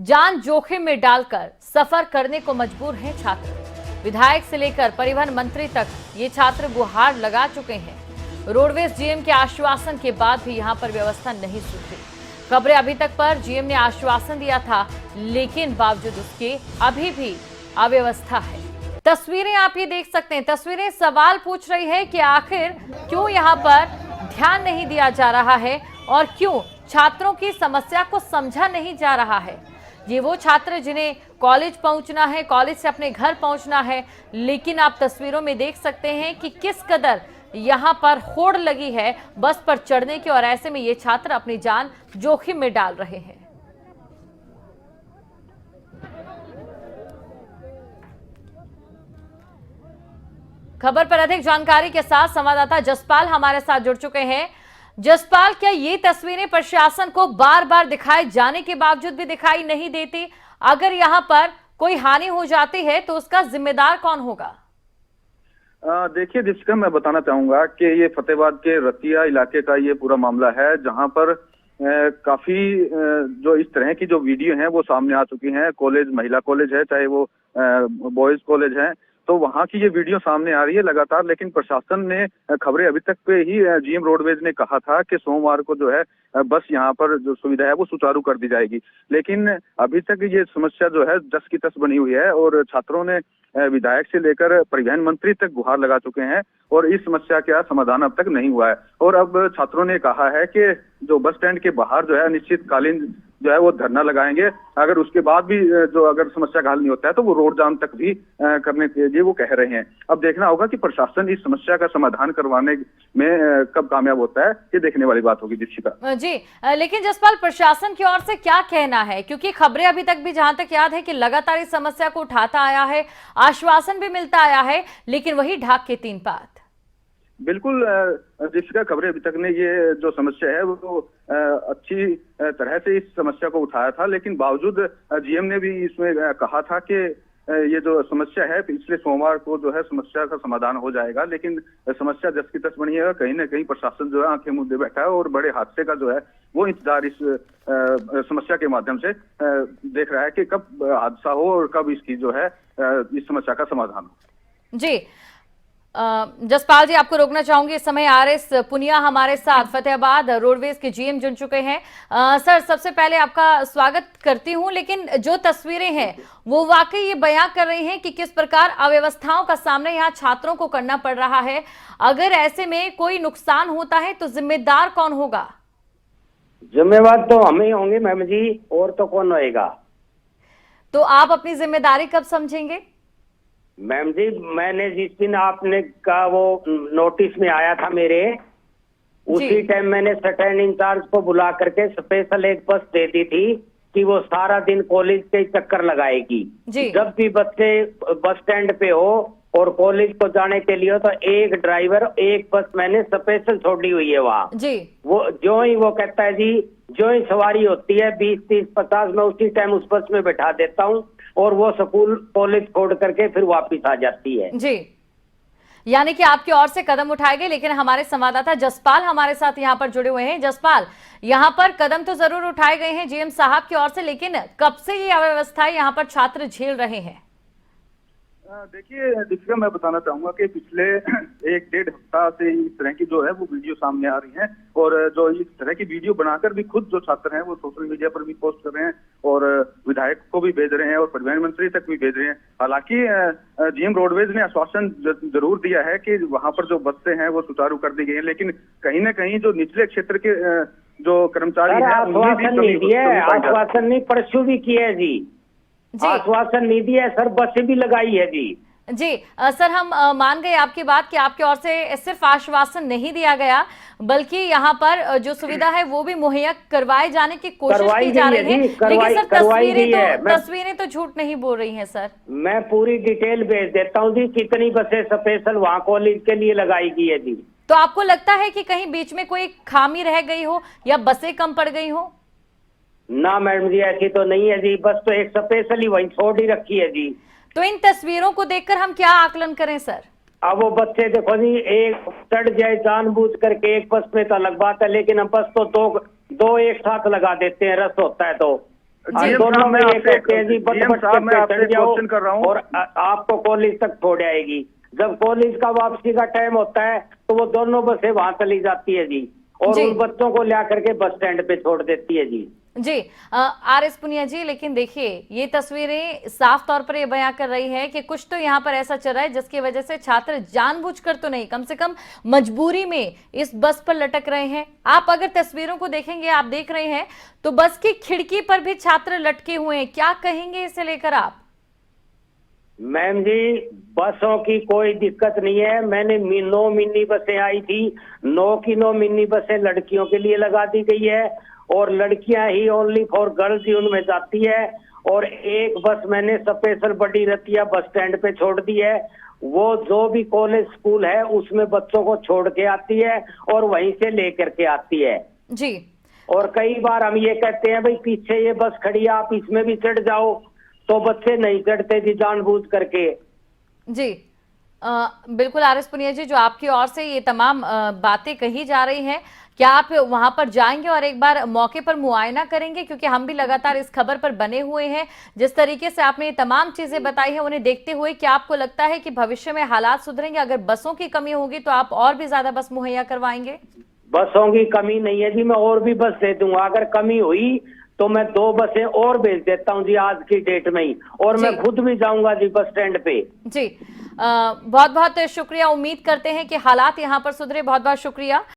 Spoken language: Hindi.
जान जोखिम में डालकर सफर करने को मजबूर हैं छात्र। विधायक से लेकर परिवहन मंत्री तक ये छात्र गुहार लगा चुके हैं। रोडवेज जीएम के आश्वासन के बाद भी यहां पर व्यवस्था नहीं सुधरी। खबरें अभी तक पर जीएम ने आश्वासन दिया था, लेकिन बावजूद उसके अभी भी अव्यवस्था है। तस्वीरें आप ये देख सकते हैं। तस्वीरें सवाल पूछ रही है कि आखिर क्यों यहां पर ध्यान नहीं दिया जा रहा है और क्यों छात्रों की समस्या को समझा नहीं जा रहा है। ये वो छात्र जिन्हें कॉलेज पहुंचना है, कॉलेज से अपने घर पहुंचना है, लेकिन आप तस्वीरों में देख सकते हैं कि किस कदर यहां पर होड़ लगी है बस पर चढ़ने की, और ऐसे में ये छात्र अपनी जान जोखिम में डाल रहे हैं। खबर पर अधिक जानकारी के साथ संवाददाता जसपाल हमारे साथ जुड़ चुके हैं। जसपाल, क्या ये तस्वीरें प्रशासन को बार बार दिखाए जाने के बावजूद भी दिखाई नहीं देती? अगर यहां पर कोई हानि हो जाती है तो उसका जिम्मेदार कौन होगा? देखिए दीपिका, मैं बताना चाहूंगा कि ये फतेहाबाद के रतिया इलाके का ये पूरा मामला है, जहां पर काफी जो इस तरह की जो वीडियो हैं वो सामने आ चुकी हैं। कॉलेज, महिला कॉलेज है, चाहे वो बॉयज कॉलेज है, तो वहां की ये वीडियो सामने आ रही है लगातार। लेकिन प्रशासन ने खबरें अभी तक पे ही जीएम रोडवेज ने कहा था कि सोमवार को जो है बस यहाँ पर जो सुविधा है वो सुचारू कर दी जाएगी। लेकिन अभी तक ये समस्या जो है जस की तस बनी हुई है और छात्रों ने विधायक से लेकर परिवहन मंत्री तक गुहार लगा चुके हैं और इस समस्या का समाधान अब तक नहीं हुआ है। और अब छात्रों ने कहा है कि जो बस स्टैंड के बाहर जो है अनिश्चितकालीन जो है वो धरना लगाएंगे। अगर उसके बाद भी जो अगर समस्या का हल नहीं होता है तो वो रोड जाम तक भी करने के लिए वो कह रहे हैं। अब देखना होगा कि प्रशासन इस समस्या का समाधान करवाने में कब कामयाब होता है, ये देखने वाली बात होगी दीक्षिता जी। लेकिन जसपाल, प्रशासन की ओर से क्या कहना है? क्योंकि खबरें अभी तक भी जहां तक याद है कि लगातार इस समस्या को उठाता आया है, आश्वासन भी मिलता आया है, लेकिन वही ढाक के तीन पात। बिल्कुल दीक्षिका, खबरें अभी तक ने ये जो समस्या है वो अच्छी तरह से इस समस्या को उठाया था, लेकिन बावजूद जीएम ने भी इसमें कहा था कि ये जो समस्या है पिछले सोमवार को जो है समस्या का समाधान हो जाएगा। लेकिन समस्या जस की तस बनी है, कहीं ना कहीं प्रशासन जो है आंखें मूंदे बैठा है और बड़े हादसे का जो है वो इंतजार इस समस्या के माध्यम से देख रहा है कि कब हादसा हो और कब इसकी जो है इस समस्या का समाधान हो। जी जसपाल जी, आपको रोकना चाहूंगी। इस समय आरएस पुनिया हमारे साथ फतेहाबाद रोडवेज के जीएम जुड़ चुके हैं। सर, सबसे पहले आपका स्वागत करती हूं, लेकिन जो तस्वीरें हैं वो वाकई ये बयां कर रही हैं कि किस प्रकार अव्यवस्थाओं का सामना यहाँ छात्रों को करना पड़ रहा है। अगर ऐसे में कोई नुकसान होता है तो जिम्मेदार कौन होगा? जिम्मेवार तो हम ही होंगे मैम जी, और तो कौन होएगा? तो आप अपनी जिम्मेदारी कब समझेंगे? मैम जी, मैंने जिस दिन आपने का वो नोटिस में आया था मेरे, उसी टाइम मैंने स्टैंड इंचार्ज को बुला करके स्पेशल एक बस दे दी थी कि वो सारा दिन कॉलेज के चक्कर लगाएगी। जब भी बच्चे बस स्टैंड पे हो और कॉलेज को जाने के लिए हो तो एक ड्राइवर, एक बस मैंने स्पेशल छोड़ी हुई है वहाँ जी। वो जो ही वो कहता है जी, जो ही सवारी होती है 20, 30, 50, मैं उसी टाइम उस बस में बैठा देता हूँ और वो स्कूल कॉलेज छोड़ करके फिर वापस आ जाती है जी। यानी कि आपकी ओर से कदम उठाए गए, लेकिन हमारे संवाददाता जसपाल हमारे साथ यहां पर जुड़े हुए हैं। जसपाल, यहां पर कदम तो जरूर उठाए गए हैं जीएम साहब की ओर से, लेकिन कब से ये अव्यवस्थाएं यहां पर छात्र झेल रहे हैं? देखिए दीपिका, मैं बताना चाहूंगा कि पिछले 1-1.5 हफ्ता से इस तरह की जो है वो वीडियो सामने आ रही हैं और जो इस तरह की वीडियो बनाकर भी खुद जो छात्र हैं वो सोशल मीडिया पर भी पोस्ट कर रहे हैं और विधायक को भी भेज रहे हैं और परिवहन मंत्री तक भी भेज रहे हैं। हालांकि जीएम रोडवेज ने आश्वासन जरूर दिया है कि वहां पर जो बसें हैं वो सुचारू कर दी गई है, लेकिन कहीं ना कहीं जो निचले क्षेत्र के जो कर्मचारी हैं आश्वासन नहीं परसों भी किया है जी, आश्वासन नहीं दिया है सर, बसें भी लगाई है जी। जी सर, हम मान गए आपकी बात कि आपकी ओर से सिर्फ आश्वासन नहीं दिया गया, बल्कि यहाँ पर जो सुविधा है वो भी मुहैया करवाए जाने की कोशिश की जा रही है। लेकिन सर तस्वीरें तो झूठ नहीं बोल रही हैं सर। मैं पूरी डिटेल भेज देता हूँ जी, कितनी बसें स्पेशल वहाँ कॉलेज के लिए लगाई गई है जी। तो आपको लगता है कि कहीं बीच में कोई खामी रह गई हो या बसें कम पड़ गई हो? ना मैडम जी, ऐसी तो नहीं है जी, बस तो एक स्पेशली वही छोड़ ही रखी है जी। तो इन तस्वीरों को देखकर हम क्या आकलन करें सर? अब वो बच्चे देखो जी, एक चढ़ जाए जानबूझ करके एक बस में तो अलग बात है, लेकिन हम बस तो दो एक साथ लगा देते हैं, रस होता है तो। दोनों में ये कहते हैं जी GM साहब मैं आपसे क्वेश्चन कर रहा हूँ और आपको कॉलेज तक छोड़ आएगी। जब कॉलेज का वापसी का टाइम होता है तो वो दोनों बसें वहां चली जाती है जी, और जी। उन बच्चों को ला करके बस स्टैंड पे छोड़ देती है जी। जी RS पुनिया जी, लेकिन देखिए ये तस्वीरें साफ तौर पर ये बयां कर रही है कि कुछ तो यहाँ पर ऐसा चल रहा है जिसकी वजह से छात्र जानबूझकर तो नहीं, कम से कम मजबूरी में इस बस पर लटक रहे हैं। आप अगर तस्वीरों को देखेंगे, आप देख रहे हैं तो बस की खिड़की पर भी छात्र लटके हुए हैं। क्या कहेंगे इसे लेकर आप? मैम जी, बसों की कोई दिक्कत नहीं है। मैंने 9 मिनी बसें आई थी, 9 की 9 मिनी बसें लड़कियों के लिए लगा दी गई है, और लड़कियां ही ओनली फॉर गर्ल्स ही उनमें जाती है। और एक बस मैंने स्पेशल बड़ी रतिया बस स्टैंड पे छोड़ दी है, वो जो भी कॉलेज स्कूल है उसमें बच्चों को छोड़ के आती है और वहीं से लेकर के आती है जी। और कई बार हम ये कहते हैं भाई पीछे ये बस खड़ी है, आप इसमें भी चढ़ जाओ, तो बच्चे नहीं चढ़ते जी जानबूझ करके। जी बिल्कुल RS पुनिया जी, जो आपकी ओर से ये तमाम बातें कही जा रही हैं, क्या आप वहां पर जाएंगे और एक बार मौके पर मुआयना करेंगे? क्योंकि हम भी लगातार इस खबर पर बने हुए हैं। जिस तरीके से आपने ये तमाम चीजें बताई हैं उन्हें देखते हुए क्या आपको लगता है कि भविष्य में हालात सुधरेंगे? अगर बसों की कमी होगी तो आप और भी ज्यादा बस मुहैया करवाएंगे? बसों की कमी नहीं है जी, मैं और भी बस दे दूंगा। अगर कमी हुई तो मैं 2 बसें और भेज देता हूँ जी आज की डेट में ही, और मैं खुद भी जाऊंगा जी बस स्टैंड पे। जी बहुत बहुत शुक्रिया। उम्मीद करते हैं कि हालात यहाँ पर सुधरे। बहुत बहुत शुक्रिया।